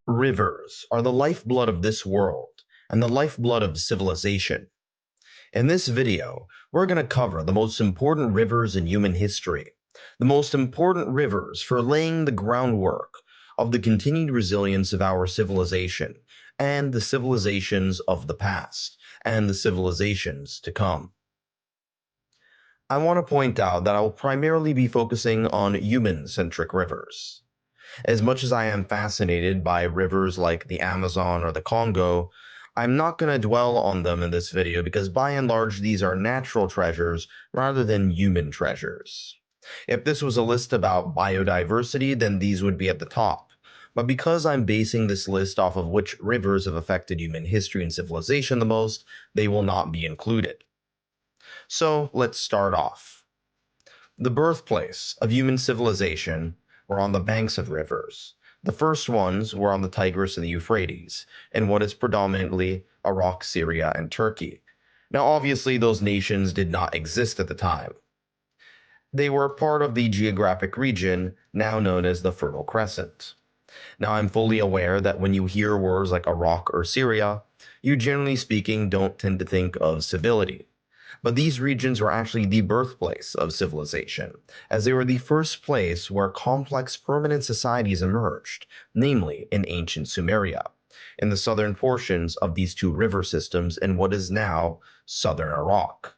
Rivers are the lifeblood of this world and the lifeblood of civilization. In this video, we're going to cover the most important rivers in human history, the most important rivers for laying the groundwork of the continued resilience of our civilization, and the civilizations of the past, and the civilizations to come. I want to point out that I will primarily be focusing on human-centric rivers. As much as I am fascinated by rivers like the Amazon or the Congo, I'm not going to dwell on them in this video because by and large these are natural treasures rather than human treasures. If this was a list about biodiversity, then these would be at the top. But because I'm basing this list off of which rivers have affected human history and civilization the most, they will not be included. So let's start off. The birthplace of human civilization were on the banks of rivers. The first ones were on the Tigris and the Euphrates, in what is predominantly Iraq, Syria, and Turkey. Now, obviously, those nations did not exist at the time. They were part of the geographic region now known as the Fertile Crescent. Now, I'm fully aware that when you hear words like Iraq or Syria, you generally speaking don't tend to think of civility. But these regions were actually the birthplace of civilization, as they were the first place where complex permanent societies emerged, namely in ancient Sumeria, in the southern portions of these two river systems in what is now southern Iraq.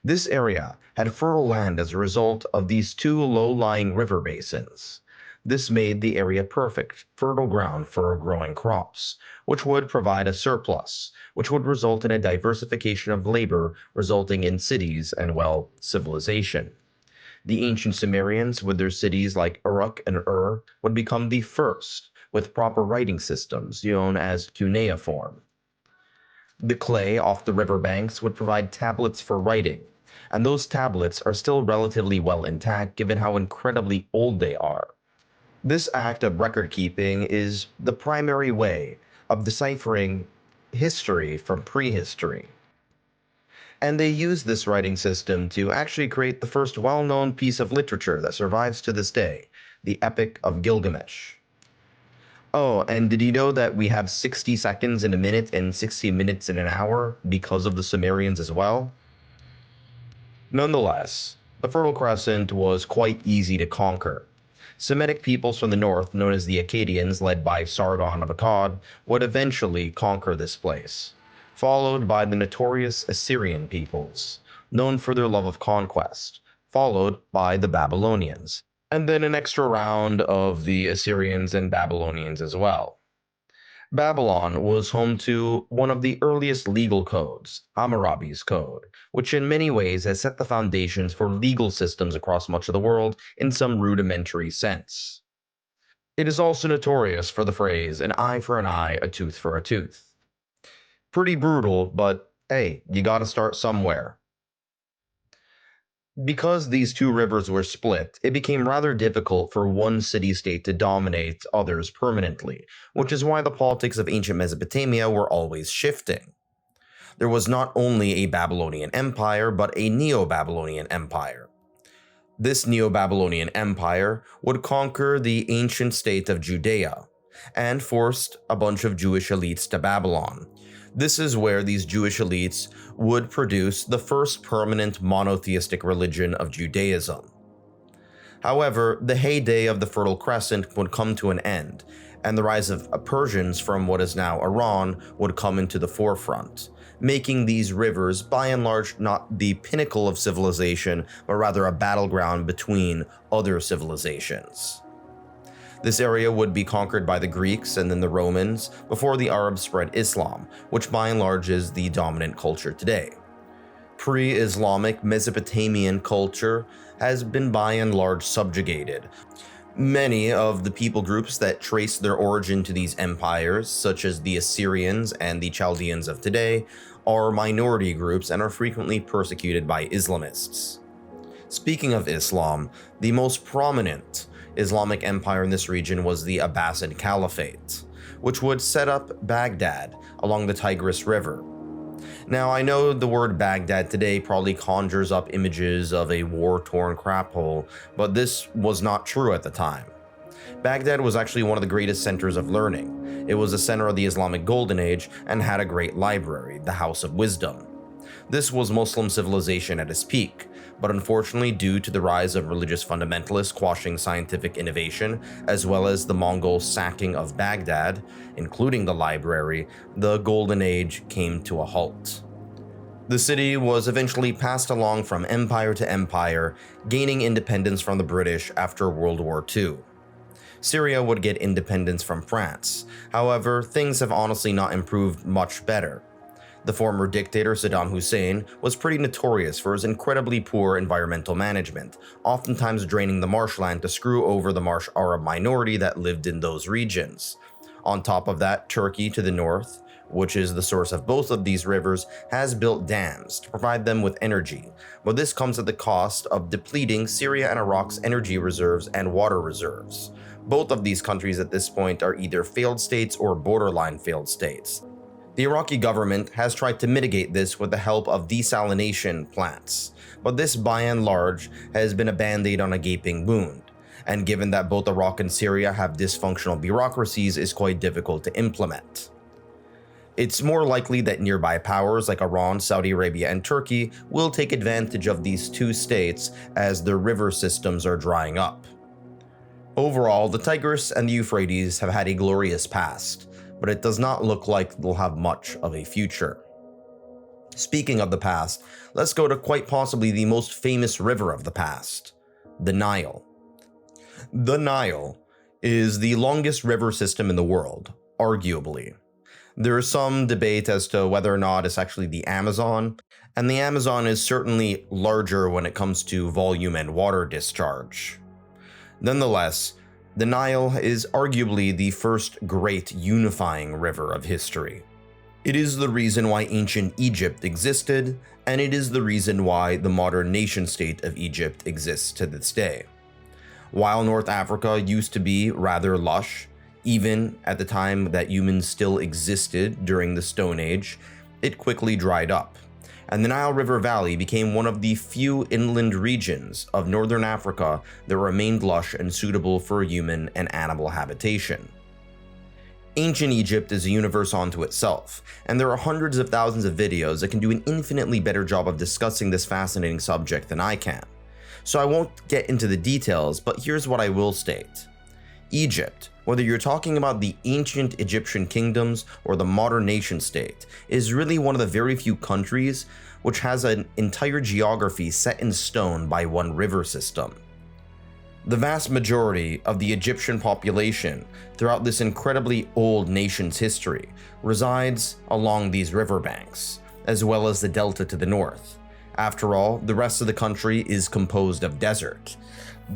This area had fertile land as a result of these two low-lying river basins. This made the area perfect, fertile ground for growing crops, which would provide a surplus, which would result in a diversification of labor, resulting in cities and, well, civilization. The ancient Sumerians, with their cities like Uruk and Ur, would become the first with proper writing systems known as cuneiform. The clay off the riverbanks would provide tablets for writing, and those tablets are still relatively well intact given how incredibly old they are. This act of record keeping is the primary way of deciphering history from prehistory. And they use this writing system to actually create the first well-known piece of literature that survives to this day, the Epic of Gilgamesh. Oh, and did you know that we have 60 seconds in a minute and 60 minutes in an hour because of the Sumerians as well? Nonetheless, the Fertile Crescent was quite easy to conquer. Semitic peoples from the north, known as the Akkadians, led by Sargon of Akkad, would eventually conquer this place, followed by the notorious Assyrian peoples, known for their love of conquest, followed by the Babylonians, and then an extra round of the Assyrians and Babylonians as well. Babylon was home to one of the earliest legal codes, Hammurabi's Code, which in many ways has set the foundations for legal systems across much of the world in some rudimentary sense. It is also notorious for the phrase, an eye for an eye, a tooth for a tooth. Pretty brutal, but hey, you gotta start somewhere. Because these two rivers were split, it became rather difficult for one city-state to dominate others permanently, which is why the politics of ancient Mesopotamia were always shifting. There was not only a Babylonian empire, but a Neo-Babylonian empire. This Neo-Babylonian empire would conquer the ancient state of Judea, and forced a bunch of Jewish elites to Babylon. This is where these Jewish elites would produce the first permanent monotheistic religion of Judaism. However, the heyday of the Fertile Crescent would come to an end, and the rise of Persians from what is now Iran would come into the forefront, making these rivers by and large not the pinnacle of civilization, but rather a battleground between other civilizations. This area would be conquered by the Greeks and then the Romans before the Arabs spread Islam, which by and large is the dominant culture today. Pre-Islamic Mesopotamian culture has been by and large subjugated. Many of the people groups that trace their origin to these empires, such as the Assyrians and the Chaldeans of today, are minority groups and are frequently persecuted by Islamists. Speaking of Islam, the most prominent Islamic empire in this region was the Abbasid Caliphate, which would set up Baghdad along the Tigris River. Now, I know the word Baghdad today probably conjures up images of a war-torn crap hole, but this was not true at the time. Baghdad was actually one of the greatest centers of learning. It was the center of the Islamic Golden Age and had a great library, the House of Wisdom. This was Muslim civilization at its peak, but unfortunately, due to the rise of religious fundamentalists quashing scientific innovation, as well as the Mongol sacking of Baghdad, including the library, the Golden Age came to a halt. The city was eventually passed along from empire to empire, gaining independence from the British after World War II. Syria would get independence from France. However, things have honestly not improved much better. The former dictator Saddam Hussein was pretty notorious for his incredibly poor environmental management, oftentimes draining the marshland to screw over the marsh Arab minority that lived in those regions. On top of that, Turkey to the north, which is the source of both of these rivers, has built dams to provide them with energy, but this comes at the cost of depleting Syria and Iraq's energy reserves and water reserves. Both of these countries at this point are either failed states or borderline failed states. The Iraqi government has tried to mitigate this with the help of desalination plants, but this by and large has been a band-aid on a gaping wound, and given that both Iraq and Syria have dysfunctional bureaucracies, is quite difficult to implement. It's more likely that nearby powers like Iran, Saudi Arabia, and Turkey will take advantage of these two states as their river systems are drying up. Overall, the Tigris and the Euphrates have had a glorious past, but it does not look like they'll have much of a future. Speaking of the past, let's go to quite possibly the most famous river of the past, the Nile. The Nile is the longest river system in the world, arguably. There is some debate as to whether or not it's actually the Amazon, and the Amazon is certainly larger when it comes to volume and water discharge. Nonetheless, the Nile is arguably the first great unifying river of history. It is the reason why ancient Egypt existed, and it is the reason why the modern nation-state of Egypt exists to this day. While North Africa used to be rather lush, even at the time that humans still existed during the Stone Age, it quickly dried up, and the Nile River Valley became one of the few inland regions of northern Africa that remained lush and suitable for human and animal habitation. Ancient Egypt is a universe unto itself, and there are hundreds of thousands of videos that can do an infinitely better job of discussing this fascinating subject than I can. So I won't get into the details, but here's what I will state. Egypt, whether you're talking about the ancient Egyptian kingdoms or the modern nation state, is really one of the very few countries which has an entire geography set in stone by one river system. The vast majority of the Egyptian population throughout this incredibly old nation's history resides along these riverbanks, as well as the delta to the north. After all, the rest of the country is composed of desert.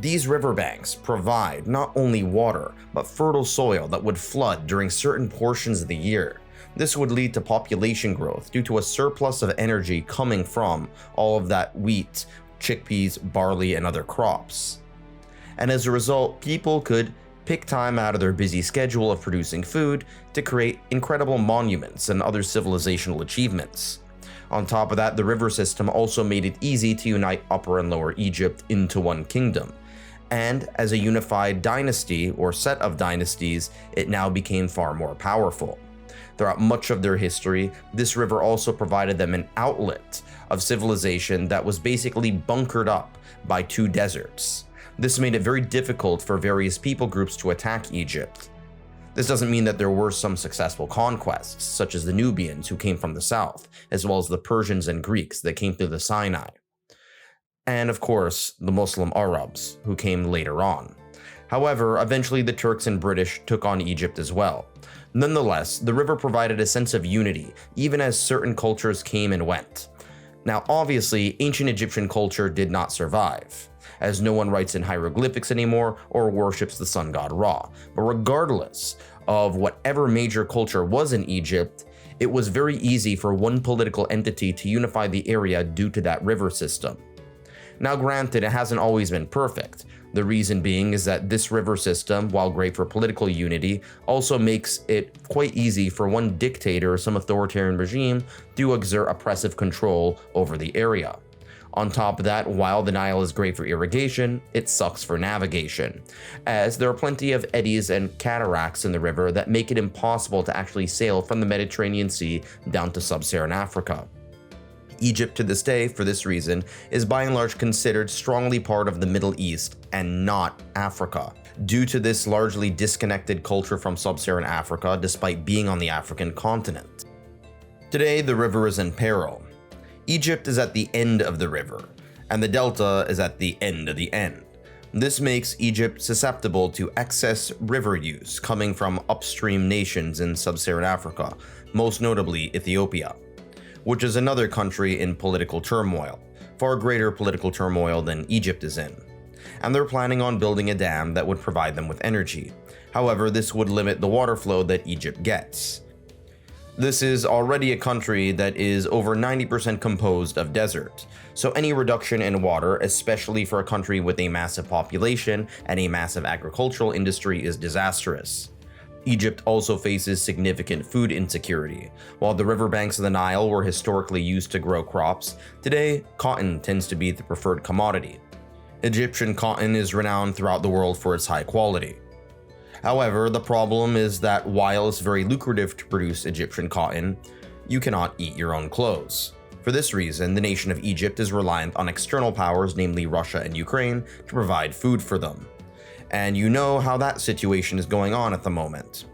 These riverbanks provide not only water, but fertile soil that would flood during certain portions of the year. This would lead to population growth due to a surplus of energy coming from all of that wheat, chickpeas, barley, and other crops. And as a result, people could pick time out of their busy schedule of producing food to create incredible monuments and other civilizational achievements. On top of that, the river system also made it easy to unite Upper and Lower Egypt into one kingdom. And as a unified dynasty or set of dynasties, it now became far more powerful. Throughout much of their history, this river also provided them an outlet of civilization that was basically bunkered up by two deserts. This made it very difficult for various people groups to attack Egypt. This doesn't mean that there were some successful conquests, such as the Nubians who came from the south, as well as the Persians and Greeks that came through the Sinai. And of course, the Muslim Arabs, who came later on. However, eventually the Turks and British took on Egypt as well. Nonetheless, the river provided a sense of unity, even as certain cultures came and went. Now, obviously, ancient Egyptian culture did not survive, as no one writes in hieroglyphics anymore or worships the sun god Ra. But regardless of whatever major culture was in Egypt, it was very easy for one political entity to unify the area due to that river system. Now granted, it hasn't always been perfect. The reason being is that this river system, while great for political unity, also makes it quite easy for one dictator or some authoritarian regime to exert oppressive control over the area. On top of that, while the Nile is great for irrigation, it sucks for navigation, as there are plenty of eddies and cataracts in the river that make it impossible to actually sail from the Mediterranean Sea down to sub-Saharan Africa. Egypt to this day, for this reason, is by and large considered strongly part of the Middle East and not Africa, due to this largely disconnected culture from sub-Saharan Africa despite being on the African continent. Today, the river is in peril. Egypt is at the end of the river, and the delta is at the end of the end. This makes Egypt susceptible to excess river use coming from upstream nations in sub-Saharan Africa, most notably Ethiopia, which is another country in political turmoil, far greater political turmoil than Egypt is in. And they're planning on building a dam that would provide them with energy. However, this would limit the water flow that Egypt gets. This is already a country that is over 90% composed of desert, so any reduction in water, especially for a country with a massive population and a massive agricultural industry, is disastrous. Egypt also faces significant food insecurity. While the riverbanks of the Nile were historically used to grow crops, today cotton tends to be the preferred commodity. Egyptian cotton is renowned throughout the world for its high quality. However, the problem is that while it's very lucrative to produce Egyptian cotton, you cannot eat your own clothes. For this reason, the nation of Egypt is reliant on external powers, namely Russia and Ukraine, to provide food for them. And you know how that situation is going on at the moment.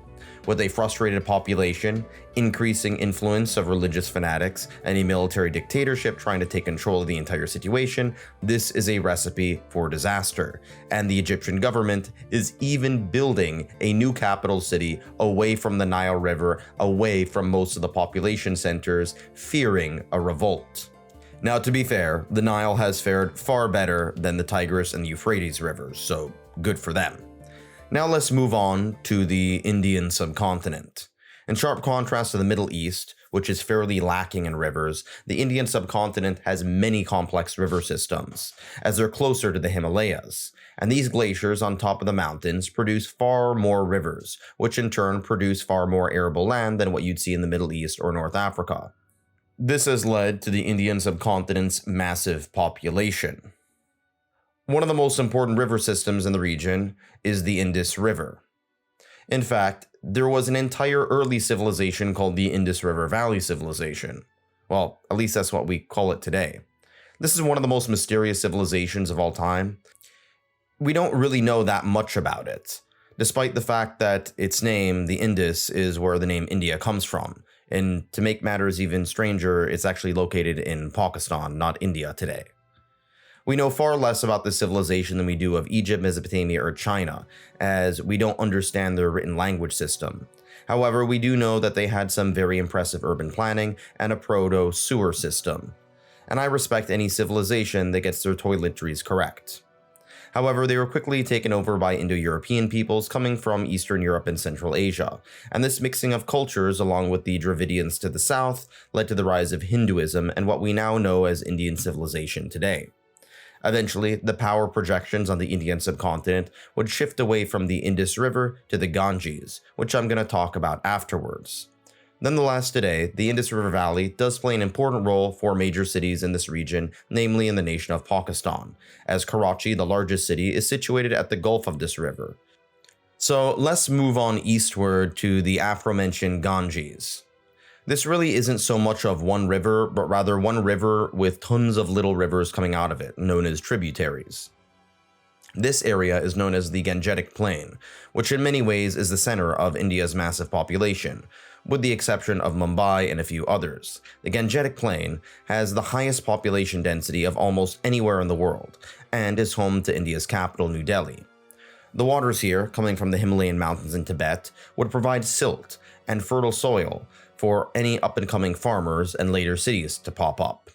With a frustrated population, increasing influence of religious fanatics, and a military dictatorship trying to take control of the entire situation, this is a recipe for disaster. And the Egyptian government is even building a new capital city away from the Nile River, away from most of the population centers, fearing a revolt. Now, to be fair, the Nile has fared far better than the Tigris and Euphrates rivers, so good for them. Now let's move on to the Indian subcontinent. In sharp contrast to the Middle East, which is fairly lacking in rivers, the Indian subcontinent has many complex river systems, as they're closer to the Himalayas. And these glaciers on top of the mountains produce far more rivers, which in turn produce far more arable land than what you'd see in the Middle East or North Africa. This has led to the Indian subcontinent's massive population. One of the most important river systems in the region is the Indus River. In fact, there was an entire early civilization called the Indus River Valley Civilization. Well, at least that's what we call it today. This is one of the most mysterious civilizations of all time. We don't really know that much about it, despite the fact that its name, the Indus, is where the name India comes from. And to make matters even stranger, it's actually located in Pakistan, not India today. We know far less about this civilization than we do of Egypt, Mesopotamia, or China, as we don't understand their written language system. However, we do know that they had some very impressive urban planning and a proto-sewer system. And I respect any civilization that gets their toiletries correct. However, they were quickly taken over by Indo-European peoples coming from Eastern Europe and Central Asia, and this mixing of cultures along with the Dravidians to the south led to the rise of Hinduism and what we now know as Indian civilization today. Eventually, the power projections on the Indian subcontinent would shift away from the Indus River to the Ganges, which I'm going to talk about afterwards. Nonetheless, today, the Indus River Valley does play an important role for major cities in this region, namely in the nation of Pakistan, as Karachi, the largest city, is situated at the Gulf of this river. So let's move on eastward to the aforementioned Ganges. This really isn't so much of one river, but rather one river with tons of little rivers coming out of it, known as tributaries. This area is known as the Gangetic Plain, which in many ways is the center of India's massive population, with the exception of Mumbai and a few others. The Gangetic Plain has the highest population density of almost anywhere in the world, and is home to India's capital, New Delhi. The waters here, coming from the Himalayan mountains in Tibet, would provide silt and fertile soil for any up-and-coming farmers and later cities to pop up.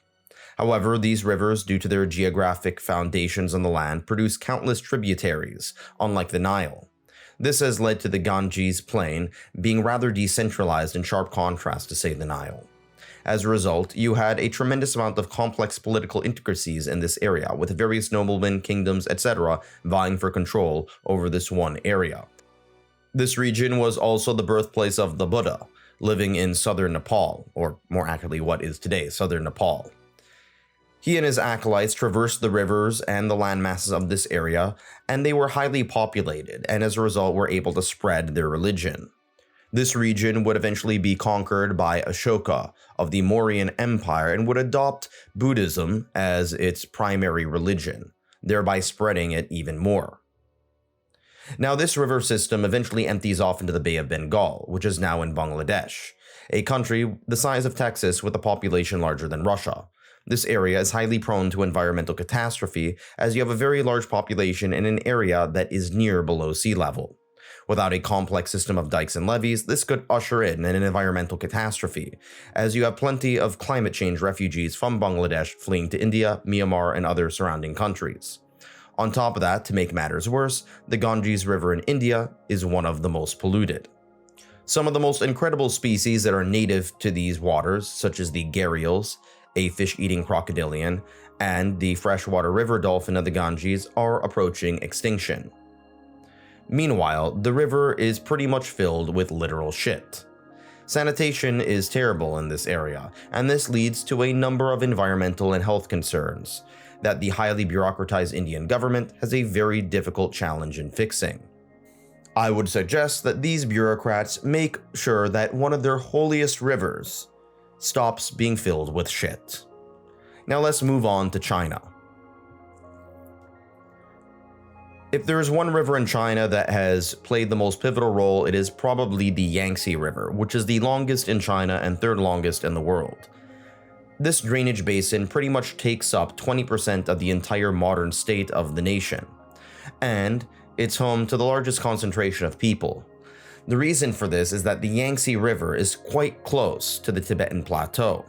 However, these rivers, due to their geographic foundations on the land, produce countless tributaries, unlike the Nile. This has led to the Ganges Plain being rather decentralized in sharp contrast to, say, the Nile. As a result, you had a tremendous amount of complex political intricacies in this area, with various noblemen, kingdoms, etc. vying for control over this one area. This region was also the birthplace of the Buddha, living in southern Nepal, or more accurately what is today southern Nepal. He and his acolytes traversed the rivers and the landmasses of this area, and they were highly populated, and as a result were able to spread their religion. This region would eventually be conquered by Ashoka of the Mauryan Empire and would adopt Buddhism as its primary religion, thereby spreading it even more. Now, this river system eventually empties off into the Bay of Bengal, which is now in Bangladesh, a country the size of Texas with a population larger than Russia. This area is highly prone to environmental catastrophe as you have a very large population in an area that is near below sea level. Without a complex system of dikes and levees, this could usher in an environmental catastrophe, as you have plenty of climate change refugees from Bangladesh fleeing to India, Myanmar, and other surrounding countries. On top of that, to make matters worse, the Ganges River in India is one of the most polluted. Some of the most incredible species that are native to these waters, such as the gharials, a fish-eating crocodilian, and the freshwater river dolphin of the Ganges, are approaching extinction. Meanwhile, the river is pretty much filled with literal shit. Sanitation is terrible in this area, and this leads to a number of environmental and health concerns that the highly bureaucratized Indian government has a very difficult challenge in fixing. I would suggest that these bureaucrats make sure that one of their holiest rivers stops being filled with shit. Now let's move on to China. If there is one river in China that has played the most pivotal role, it is probably the Yangtze River, which is the longest in China and third longest in the world. This drainage basin pretty much takes up 20% of the entire modern state of the nation, and it's home to the largest concentration of people. The reason for this is that the Yangtze River is quite close to the Tibetan Plateau.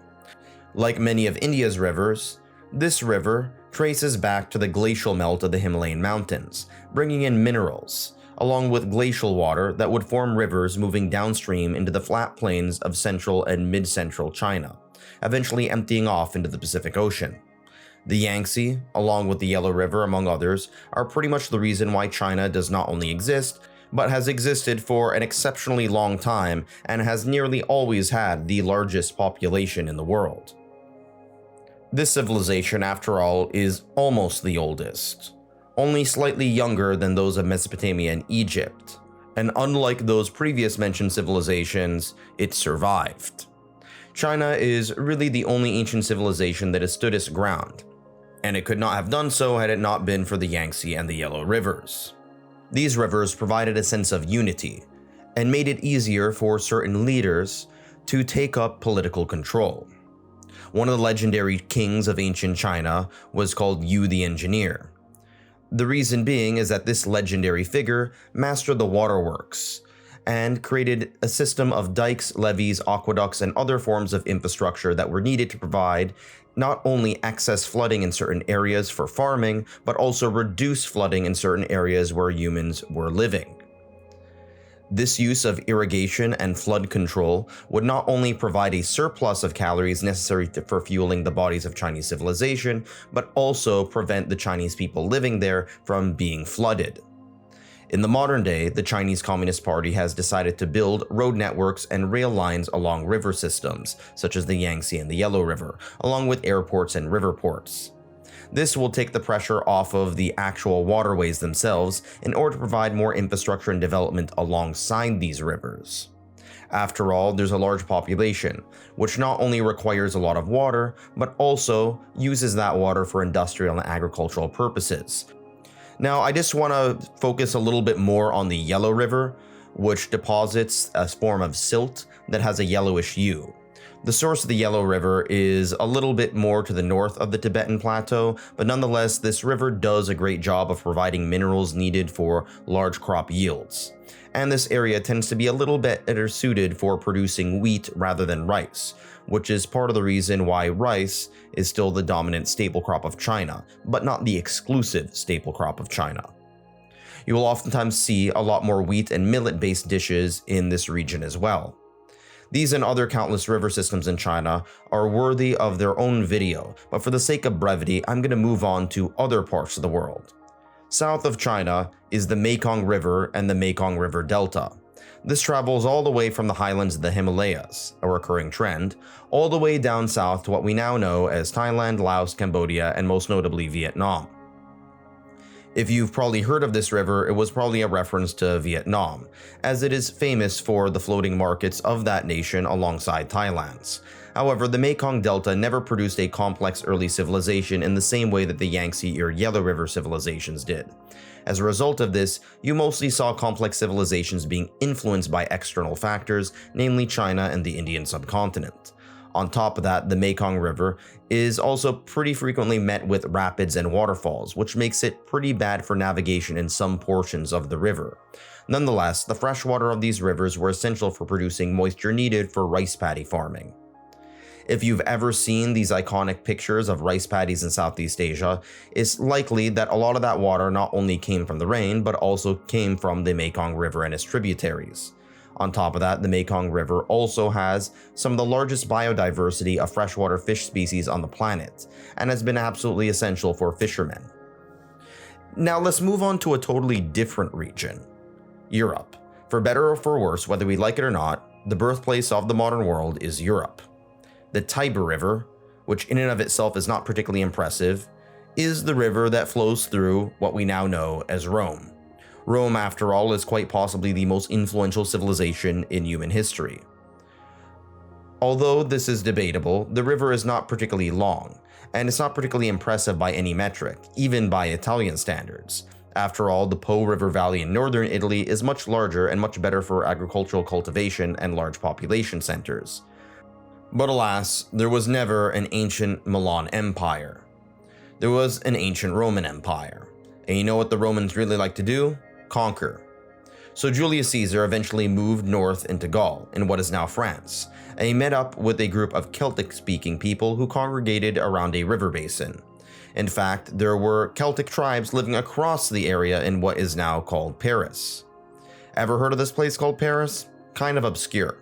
Like many of India's rivers, this river traces back to the glacial melt of the Himalayan mountains, bringing in minerals, along with glacial water that would form rivers moving downstream into the flat plains of central and mid-central China, eventually emptying off into the Pacific Ocean. The Yangtze, along with the Yellow River among others, are pretty much the reason why China does not only exist, but has existed for an exceptionally long time and has nearly always had the largest population in the world. This civilization, after all, is almost the oldest, only slightly younger than those of Mesopotamia and Egypt, and unlike those previous mentioned civilizations, it survived. China is really the only ancient civilization that has stood its ground, and it could not have done so had it not been for the Yangtze and the Yellow Rivers. These rivers provided a sense of unity, and made it easier for certain leaders to take up political control. One of the legendary kings of ancient China was called Yu the Engineer. The reason being is that this legendary figure mastered the waterworks and created a system of dikes, levees, aqueducts, and other forms of infrastructure that were needed to provide not only excess flooding in certain areas for farming, but also reduce flooding in certain areas where humans were living. This use of irrigation and flood control would not only provide a surplus of calories necessary for fueling the bodies of Chinese civilization, but also prevent the Chinese people living there from being flooded. In the modern day, the Chinese Communist Party has decided to build road networks and rail lines along river systems, such as the Yangtze and the Yellow River, along with airports and river ports. This will take the pressure off of the actual waterways themselves in order to provide more infrastructure and development alongside these rivers. After all, there's a large population, which not only requires a lot of water, but also uses that water for industrial and agricultural purposes. Now, I just want to focus a little bit more on the Yellow River, which deposits a form of silt that has a yellowish hue. The source of the Yellow River is a little bit more to the north of the Tibetan Plateau, but nonetheless, this river does a great job of providing minerals needed for large crop yields. And this area tends to be a little bit better suited for producing wheat rather than rice, which is part of the reason why rice is still the dominant staple crop of China, but not the exclusive staple crop of China. You will oftentimes see a lot more wheat and millet-based dishes in this region as well. These and other countless river systems in China are worthy of their own video, but for the sake of brevity, I'm going to move on to other parts of the world. South of China is the Mekong River and the Mekong River Delta. This travels all the way from the highlands of the Himalayas, a recurring trend, all the way down south to what we now know as Thailand, Laos, Cambodia, and most notably Vietnam. If you've probably heard of this river, it was probably a reference to Vietnam, as it is famous for the floating markets of that nation alongside Thailand's. However, the Mekong Delta never produced a complex early civilization in the same way that the Yangtze or Yellow River civilizations did. As a result of this, you mostly saw complex civilizations being influenced by external factors, namely China and the Indian subcontinent. On top of that, the Mekong River is also pretty frequently met with rapids and waterfalls, which makes it pretty bad for navigation in some portions of the river. Nonetheless, the freshwater of these rivers were essential for producing moisture needed for rice paddy farming. If you've ever seen these iconic pictures of rice paddies in Southeast Asia, it's likely that a lot of that water not only came from the rain, but also came from the Mekong River and its tributaries. On top of that, the Mekong River also has some of the largest biodiversity of freshwater fish species on the planet, and has been absolutely essential for fishermen. Now let's move on to a totally different region, Europe. For better or for worse, whether we like it or not, the birthplace of the modern world is Europe. The Tiber River, which in and of itself is not particularly impressive, is the river that flows through what we now know as Rome. Rome, after all, is quite possibly the most influential civilization in human history. Although this is debatable, the river is not particularly long, and it's not particularly impressive by any metric, even by Italian standards. After all, the Po River Valley in northern Italy is much larger and much better for agricultural cultivation and large population centers. But alas, there was never an ancient Milan Empire. There was an ancient Roman Empire. And you know what the Romans really like to do? Conquer. So Julius Caesar eventually moved north into Gaul, in what is now France, and he met up with a group of Celtic-speaking people who congregated around a river basin. In fact, there were Celtic tribes living across the area in what is now called Paris. Ever heard of this place called Paris? Kind of obscure.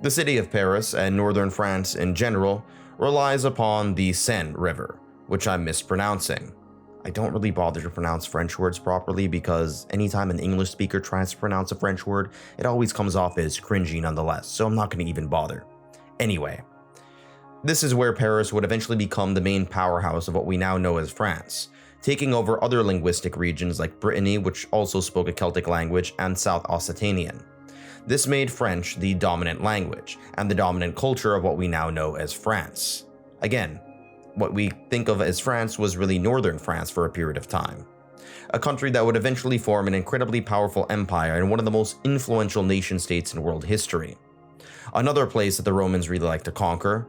The city of Paris, and northern France in general, relies upon the Seine River, which I'm mispronouncing. I don't really bother to pronounce French words properly because anytime an English speaker tries to pronounce a French word, it always comes off as cringy nonetheless, so I'm not going to even bother. Anyway, this is where Paris would eventually become the main powerhouse of what we now know as France, taking over other linguistic regions like Brittany, which also spoke a Celtic language, and South Occitanian. This made French the dominant language, and the dominant culture of what we now know as France. Again, what we think of as France was really northern France for a period of time. A country that would eventually form an incredibly powerful empire and one of the most influential nation-states in world history. Another place that the Romans really like to conquer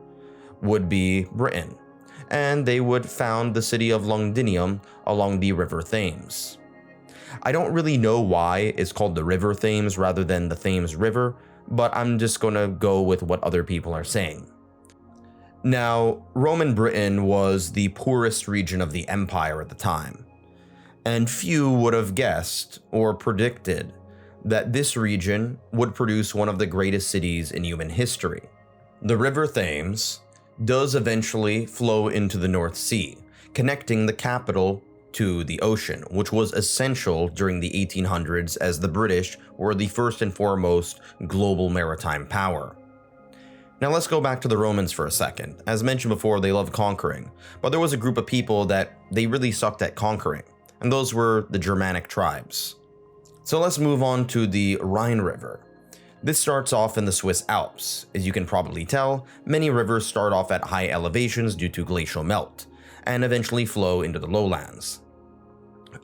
would be Britain, and they would found the city of Lugdunum along the River Thames. I don't really know why it's called the River Thames rather than the Thames River, but I'm just gonna go with what other people are saying. Now, Roman Britain was the poorest region of the empire at the time, and few would have guessed or predicted that this region would produce one of the greatest cities in human history. The River Thames does eventually flow into the North Sea, connecting the capital to the ocean, which was essential during the 1800s as the British were the first and foremost global maritime power. Now let's go back to the Romans for a second. As mentioned before, they loved conquering, but there was a group of people that they really sucked at conquering, and those were the Germanic tribes. So let's move on to the Rhine River. This starts off in the Swiss Alps. As you can probably tell, many rivers start off at high elevations due to glacial melt, and eventually flow into the lowlands.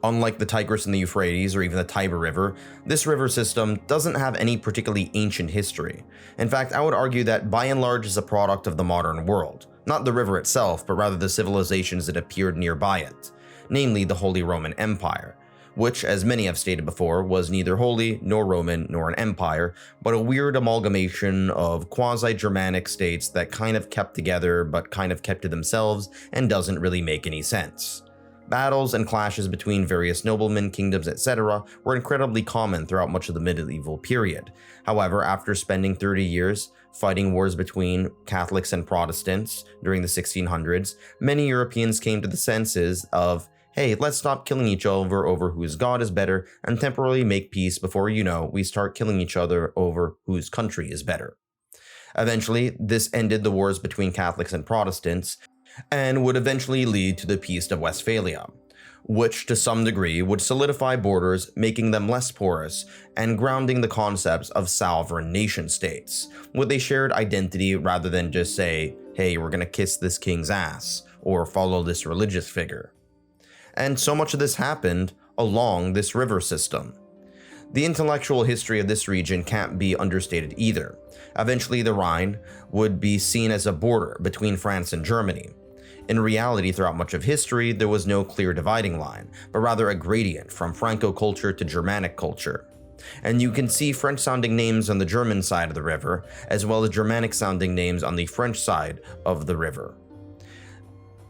Unlike the Tigris and the Euphrates or even the Tiber River, this river system doesn't have any particularly ancient history. In fact, I would argue that by and large is a product of the modern world. Not the river itself, but rather the civilizations that appeared nearby it, namely the Holy Roman Empire, which, as many have stated before, was neither holy nor Roman nor an empire, but a weird amalgamation of quasi-Germanic states that kind of kept together but kind of kept to themselves and doesn't really make any sense. Battles and clashes between various noblemen, kingdoms, etc. were incredibly common throughout much of the medieval period. However, after spending 30 years fighting wars between Catholics and Protestants during the 1600s, many Europeans came to the senses of, hey, let's stop killing each other over whose god is better and temporarily make peace before we start killing each other over whose country is better. Eventually, this ended the wars between Catholics and Protestants and would eventually lead to the Peace of Westphalia, which to some degree would solidify borders, making them less porous, and grounding the concepts of sovereign nation states, with a shared identity rather than just say, hey, we're gonna kiss this king's ass, or follow this religious figure. And so much of this happened along this river system. The intellectual history of this region can't be understated either. Eventually, the Rhine would be seen as a border between France and Germany. In reality, throughout much of history, there was no clear dividing line, but rather a gradient from Franco culture to Germanic culture. And you can see French-sounding names on the German side of the river, as well as Germanic-sounding names on the French side of the river.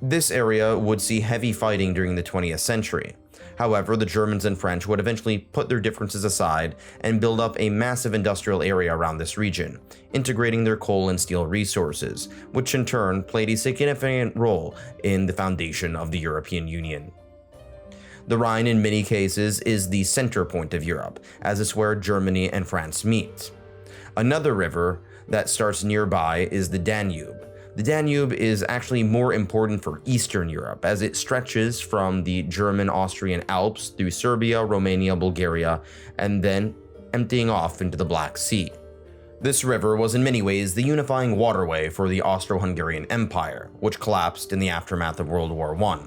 This area would see heavy fighting during the 20th century. However, the Germans and French would eventually put their differences aside and build up a massive industrial area around this region, integrating their coal and steel resources, which in turn played a significant role in the foundation of the European Union. The Rhine in many cases is the center point of Europe, as it's where Germany and France meet. Another river that starts nearby is the Danube. The Danube is actually more important for Eastern Europe, as it stretches from the German-Austrian Alps through Serbia, Romania, Bulgaria, and then emptying off into the Black Sea. This river was in many ways the unifying waterway for the Austro-Hungarian Empire, which collapsed in the aftermath of World War I.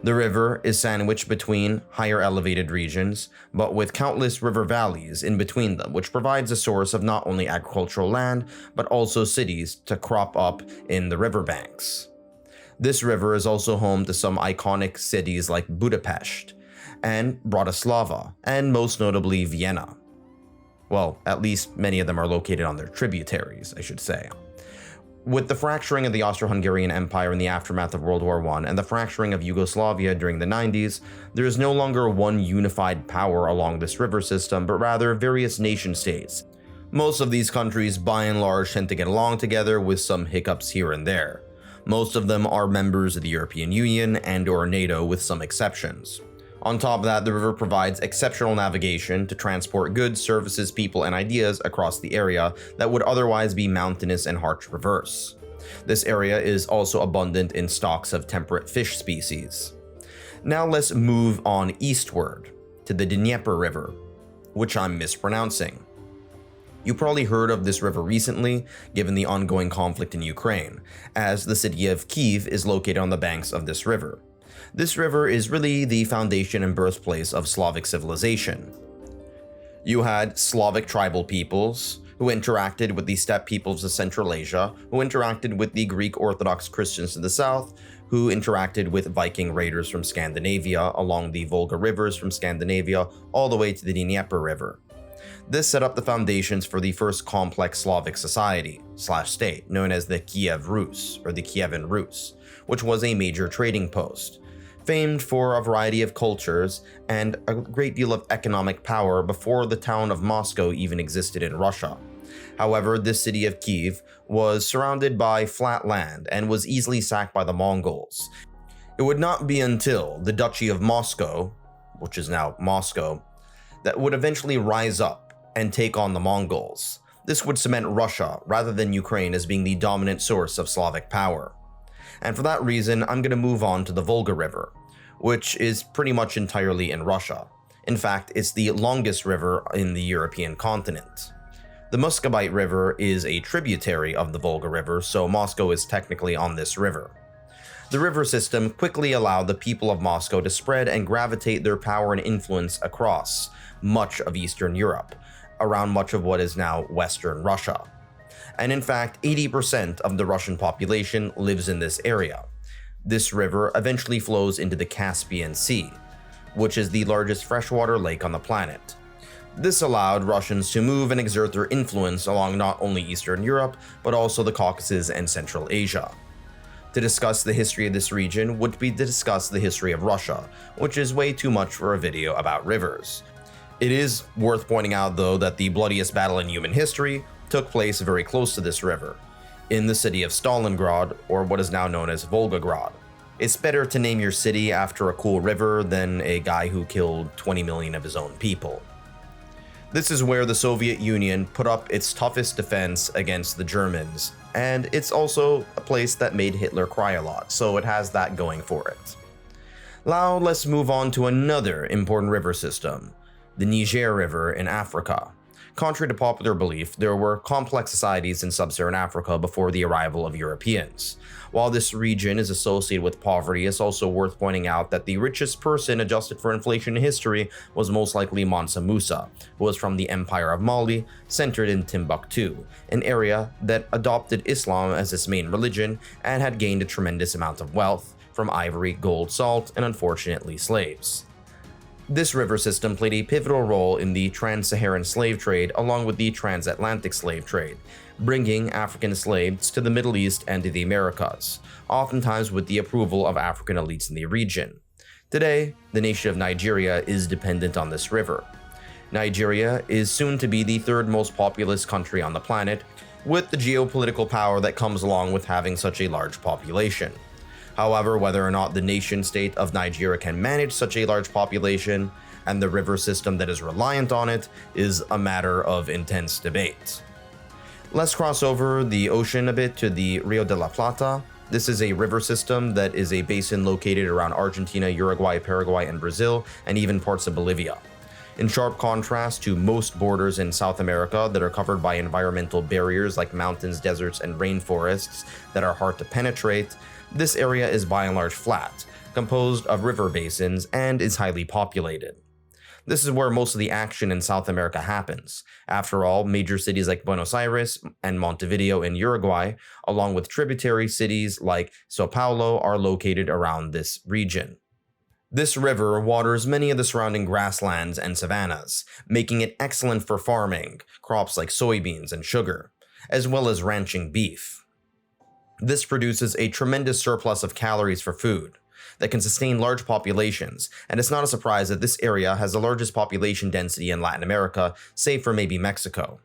The river is sandwiched between higher elevated regions, but with countless river valleys in between them, which provides a source of not only agricultural land, but also cities to crop up in the riverbanks. This river is also home to some iconic cities like Budapest and Bratislava, and most notably Vienna. Well, at least many of them are located on their tributaries, I should say. With the fracturing of the Austro-Hungarian Empire in the aftermath of World War I and the fracturing of Yugoslavia during the 90s, there is no longer one unified power along this river system, but rather various nation-states. Most of these countries, by and large, tend to get along together with some hiccups here and there. Most of them are members of the European Union and/or NATO, with some exceptions. On top of that, the river provides exceptional navigation to transport goods, services, people, and ideas across the area that would otherwise be mountainous and hard to traverse. This area is also abundant in stocks of temperate fish species. Now let's move on eastward to the Dnieper River, which I'm mispronouncing. You probably heard of this river recently, given the ongoing conflict in Ukraine, as the city of Kyiv is located on the banks of this river. This river is really the foundation and birthplace of Slavic civilization. You had Slavic tribal peoples who interacted with the steppe peoples of Central Asia, who interacted with the Greek Orthodox Christians to the south, who interacted with Viking raiders from Scandinavia along the Volga rivers from Scandinavia all the way to the Dnieper River. This set up the foundations for the first complex Slavic society/state, known as the Kiev Rus, or the Kievan Rus, which was a major trading post, famed for a variety of cultures and a great deal of economic power before the town of Moscow even existed in Russia. However, this city of Kyiv was surrounded by flat land and was easily sacked by the Mongols. It would not be until the Duchy of Moscow, which is now Moscow, that would eventually rise up and take on the Mongols. This would cement Russia rather than Ukraine as being the dominant source of Slavic power. And for that reason, I'm going to move on to the Volga River, which is pretty much entirely in Russia. In fact, it's the longest river in the European continent. The Muscovite River is a tributary of the Volga River, so Moscow is technically on this river. The river system quickly allowed the people of Moscow to spread and gravitate their power and influence across much of Eastern Europe, around much of what is now Western Russia. And in fact, 80% of the Russian population lives in this area. This river eventually flows into the Caspian Sea, which is the largest freshwater lake on the planet. This allowed Russians to move and exert their influence along not only Eastern Europe, but also the Caucasus and Central Asia. To discuss the history of this region would be to discuss the history of Russia, which is way too much for a video about rivers. It is worth pointing out, though, that the bloodiest battle in human history took place very close to this river, in the city of Stalingrad, or what is now known as Volgograd. It's better to name your city after a cool river than a guy who killed 20 million of his own people. This is where the Soviet Union put up its toughest defense against the Germans, and it's also a place that made Hitler cry a lot, so it has that going for it. Now let's move on to another important river system, the Niger River in Africa. Contrary to popular belief, there were complex societies in sub-Saharan Africa before the arrival of Europeans. While this region is associated with poverty, it's also worth pointing out that the richest person adjusted for inflation in history was most likely Mansa Musa, who was from the Empire of Mali, centered in Timbuktu, an area that adopted Islam as its main religion and had gained a tremendous amount of wealth from ivory, gold, salt, and unfortunately slaves. This river system played a pivotal role in the trans-Saharan slave trade along with the transatlantic slave trade, bringing African slaves to the Middle East and to the Americas, oftentimes with the approval of African elites in the region. Today, the nation of Nigeria is dependent on this river. Nigeria is soon to be the third most populous country on the planet, with the geopolitical power that comes along with having such a large population. However, whether or not the nation-state of Nigeria can manage such a large population and the river system that is reliant on it is a matter of intense debate. Let's cross over the ocean a bit to the Rio de la Plata. This is a river system that is a basin located around Argentina, Uruguay, Paraguay, and Brazil, and even parts of Bolivia. In sharp contrast to most borders in South America that are covered by environmental barriers like mountains, deserts, and rainforests that are hard to penetrate, this area is by and large flat, composed of river basins, and is highly populated. This is where most of the action in South America happens. After all, major cities like Buenos Aires and Montevideo in Uruguay, along with tributary cities like Sao Paulo, are located around this region. This river waters many of the surrounding grasslands and savannas, making it excellent for farming, crops like soybeans and sugar, as well as ranching beef. This produces a tremendous surplus of calories for food that can sustain large populations, and it's not a surprise that this area has the largest population density in Latin America, save for maybe Mexico.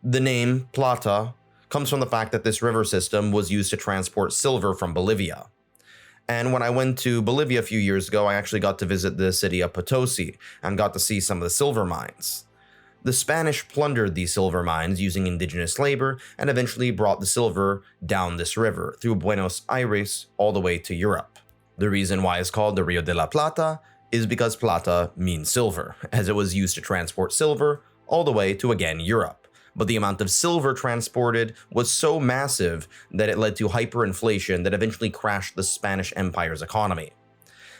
The name Plata comes from the fact that this river system was used to transport silver from Bolivia. And when I went to Bolivia a few years ago, I actually got to visit the city of Potosi and got to see some of the silver mines. The Spanish plundered these silver mines using indigenous labor and eventually brought the silver down this river through Buenos Aires all the way to Europe. The reason why it's called the Rio de la Plata is because plata means silver, as it was used to transport silver all the way to, again, Europe. But the amount of silver transported was so massive that it led to hyperinflation that eventually crashed the Spanish Empire's economy.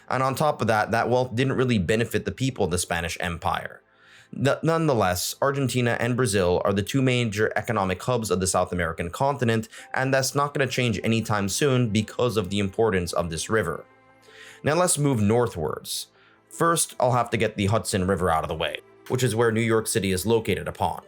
And on top of that, that wealth didn't really benefit the people of the Spanish Empire. Nonetheless, Argentina and Brazil are the two major economic hubs of the South American continent, and that's not going to change anytime soon because of the importance of this river. Now let's move northwards. First, I'll have to get the Hudson River out of the way, which is where New York City is located upon.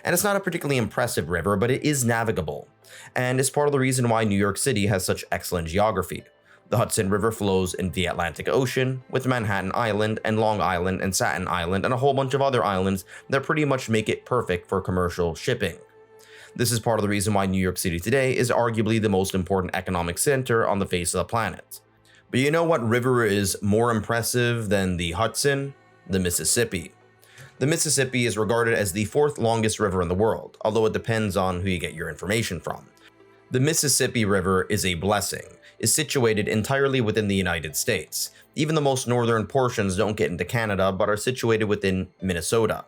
And it's not a particularly impressive river, but it is navigable, and is part of the reason why New York City has such excellent geography. The Hudson River flows into the Atlantic Ocean, with Manhattan Island and Long Island and Staten Island and a whole bunch of other islands that pretty much make it perfect for commercial shipping. This is part of the reason why New York City today is arguably the most important economic center on the face of the planet. But you know what river is more impressive than the Hudson? The Mississippi. The Mississippi is regarded as the fourth longest river in the world, although it depends on who you get your information from. The Mississippi River is a blessing, is situated entirely within the United States. Even the most northern portions don't get into Canada, but are situated within Minnesota.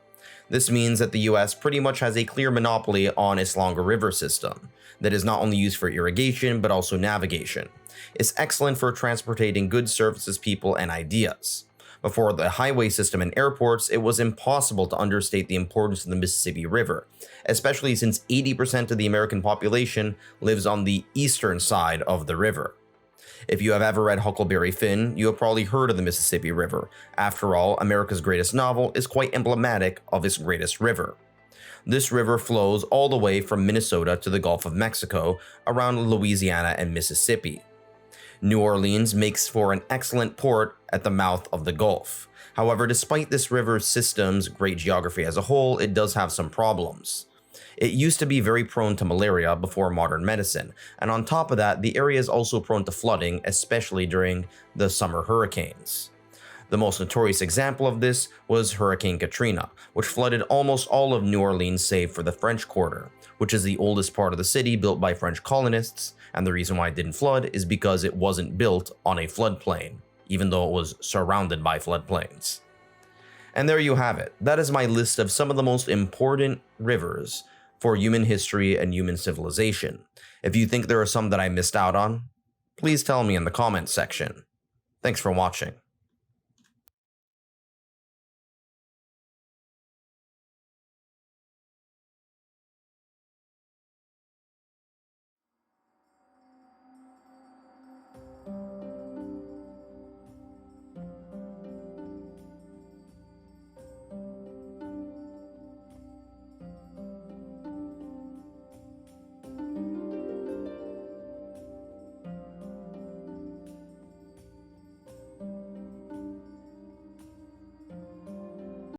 This means that the US pretty much has a clear monopoly on its longer river system that is not only used for irrigation, but also navigation. It's excellent for transporting goods, services, people, and ideas. Before the highway system and airports, it was impossible to understate the importance of the Mississippi River, especially since 80% of the American population lives on the eastern side of the river. If you have ever read Huckleberry Finn, you have probably heard of the Mississippi River. After all, America's greatest novel is quite emblematic of its greatest river. This river flows all the way from Minnesota to the Gulf of Mexico, around Louisiana and Mississippi. New Orleans makes for an excellent port at the mouth of the Gulf. However, despite this river system's great geography as a whole, it does have some problems. It used to be very prone to malaria before modern medicine, and on top of that, the area is also prone to flooding, especially during the summer hurricanes. The most notorious example of this was Hurricane Katrina, which flooded almost all of New Orleans save for the French Quarter, which is the oldest part of the city built by French colonists, and the reason why it didn't flood is because it wasn't built on a floodplain, even though it was surrounded by floodplains. And there you have it. That is my list of some of the most important rivers for human history and human civilization. If you think there are some that I missed out on, please tell me in the comments section. Thanks for watching.